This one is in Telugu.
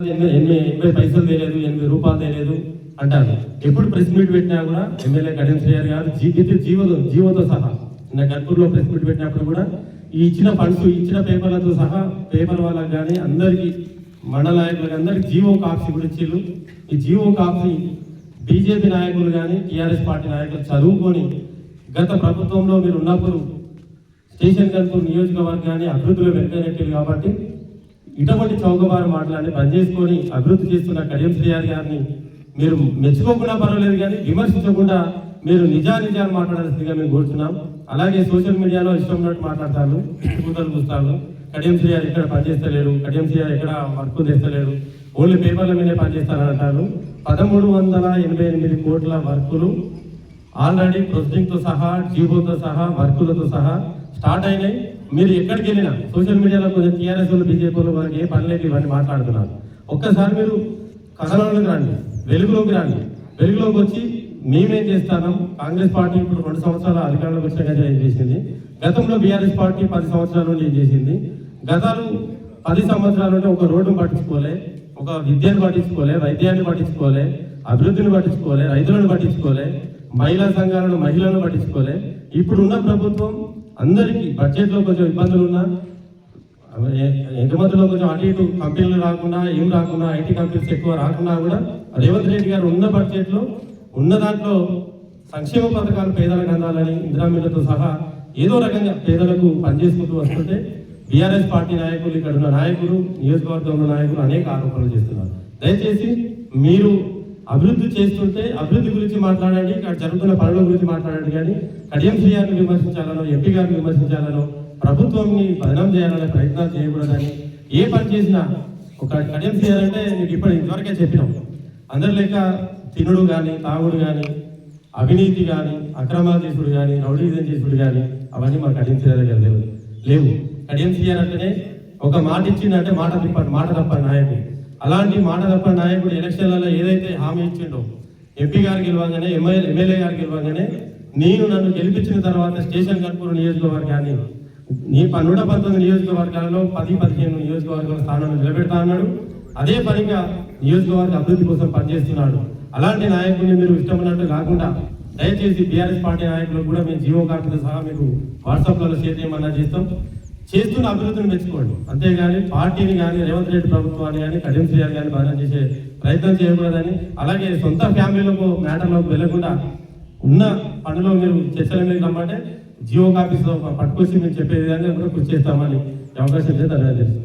80 పైసలు తేలేదు, 80 రూపాయలు తేలేదు అంటారు. ఎప్పుడు ప్రెస్ మీట్ పెట్టినా కూడా ఎమ్మెల్యే కడియం శ్రీహరి గారు జీవోతో సహా నిన్న గన్పూర్లో ప్రెస్ మీట్ పెట్టినప్పుడు కూడా ఈ ఇచ్చిన ఫండ్స్ ఇచ్చిన పేపర్లతో సహా పేపర్ వాళ్ళకి కానీ అందరికీ మండల నాయకులకు అందరికీ జీవో కాపీ కూడా ఇచ్చిళ్ళు. ఈ జీవో కాపీ బీజేపీ నాయకులు కానీ టీఆర్ఎస్ పార్టీ నాయకులు చదువుకొని గత ప్రభుత్వంలో మీరు ఉన్నప్పుడు స్టేషన్ గన్పూర్ నియోజకవర్గాన్ని అభివృద్ధిలో వెనుకనెట్టారు కాబట్టి ఇటువంటి చౌకబారు మాటలన్నీ బంద్ చేసుకొని అభివృద్ధి చేస్తున్న కడియం శ్రీహరి గారిని మీరు మెచ్చుకోకుండా పర్వాలేదు, కానీ విమర్శించకుండా మీరు నిజాలు మాట్లాడాల్సిందిగా మేము కోరుతున్నాం. అలాగే సోషల్ మీడియాలో ఇష్టం ఉన్నట్టు మాట్లాడతారు, కూతలు చూస్తారు. కడియం శ్రీహరి ఎక్కడ పనిచేస్తలేడు, కడియం శ్రీహరి ఎక్కడ వర్క్ చేస్తలేడు, ఓన్లీ పేపర్ల మీదే పనిచేస్తారని అంటారు. 1388 కోట్ల వర్కులు ఆల్రెడీ ప్రొసీడింగ్తో సహా జీవోతో సహా వర్కులతో సహా స్టార్ట్ అయినాయి. మీరు ఎక్కడికి వెళ్ళినా సోషల్ మీడియాలో కొంచెం టీఆర్ఎస్ వాళ్ళు బీజేపీ వాళ్ళు వాళ్ళకి ఏ పనిలేక ఇవన్నీ మాట్లాడుతున్నారు. ఒక్కసారి మీరు కథనంలోకి రండి, వెలుగులోకి రండి. వెలుగులోకి వచ్చి మేమేం చేస్తాం. కాంగ్రెస్ పార్టీ ఇప్పుడు 2 సంవత్సరాల అధికారంలోకి వచ్చినాక ఏం చేసింది, గతంలో బీఆర్ఎస్ పార్టీ 10 సంవత్సరాల నుండి ఏం చేసింది, గతాలు 10 సంవత్సరాల నుండి ఒక రోడ్డును పట్టించుకోలే, ఒక విద్యను పట్టించుకోలే, వైద్యాన్ని పట్టించుకోలే, అభివృద్ధిని పట్టించుకోలే, రైతులను పట్టించుకోలే, మహిళా సంఘాలను మహిళలను పట్టించుకోలే. ఇప్పుడున్న ప్రభుత్వం అందరికీ బడ్జెట్లో కొంచెం ఇబ్బందులు ఉన్నా, ఎగుమతిలో కొంచెం అటు ఇటు కంపెనీలు రాకుండా ఏం రాకుండా ఐటీ కంపెనీస్ ఎక్కువ రాకుండా కూడా రేవంత్ రెడ్డి గారు ఉన్న బడ్జెట్లో ఉన్న దాంట్లో సంక్షేమ పథకాలు పేదలకు అందాలని ఇందిరామిలతో సహా ఏదో రకంగా పేదలకు పనిచేసుకుంటూ వస్తుంటే బీఆర్ఎస్ పార్టీ నాయకులు, ఇక్కడ ఉన్న నాయకులు, నియోజకవర్గంలో నాయకులు అనేక ఆరోపణలు చేస్తున్నారు. దయచేసి మీరు అభివృద్ధి చేస్తుంటే అభివృద్ధి గురించి మాట్లాడండి, ఇక్కడ జరుగుతున్న పనుల గురించి మాట్లాడండి, కానీ కడియం శ్రీహరిని విమర్శించాలనో ఎంపీ గారిని విమర్శించాలనో ప్రభుత్వాన్ని బదనాం చేయాలనే ప్రయత్నాలు చేయకూడదని. ఏ పని చేసినా ఒక కడియం శ్రీహరి అంటే మీకు ఇంతవరకే చెప్పినాం, అందరి లెక్క తినుడు కానీ తాగుడు కానీ అవినీతి కానీ అక్రమాలు చేసుడు కానీ రౌడీజం చేసుడు కానీ అవన్నీ మా కడియం శ్రీహరి గారు లేవు. కడియం శ్రీహరి అంటేనే ఒక మాట ఇచ్చిందంటే మాట తప్పని నాయకుడు. అలాంటి మాట తప్ప నాయకుడు ఎలక్షన్లలో ఏదైతే హామీ ఇచ్చిండో, ఎంపీ గారు గెలవగానే ఎమ్మెల్యే గారు గెలవగానే నన్ను గెలిపించిన తర్వాత స్టేషన్ గన్పూర్ నియోజకవర్గాన్ని 119 నియోజకవర్గాలలో 10-15 నియోజకవర్గాల స్థానాన్ని నిలబెడతా అన్నాడు. అదే పనిగా నియోజకవర్గ అభివృద్ధి కోసం పనిచేస్తున్నాడు. అలాంటి నాయకుడిని మీరు ఇష్టమైనట్టు కాకుండా దయచేసి బీఆర్ఎస్ పార్టీ నాయకులు కూడా మేము జీవో కాపీతో సహా మీకు వాట్సాప్లలో షేర్ చేయమన్నా చేస్తున్న అభివృద్ధిని మెచ్చుకోండి. అంతేగాని పార్టీని కానీ రేవంత్ రెడ్డి ప్రభుత్వాన్ని కానీ కడియం శ్రీహరి కానీ బాధ చేసే ప్రయత్నం చేయకూడదని, అలాగే సొంత ఫ్యామిలీలకు మ్యాటర్లోకి వెళ్లకుండా ఉన్న పనిలో మీరు చర్చల మీద రమ్మంటే జియో కాపీస్లో పట్టుకొచ్చి మేము చెప్పే విధంగా కూడా కృషి చేస్తామని అవకాశం చేస్తే ధన్యవాదాలు.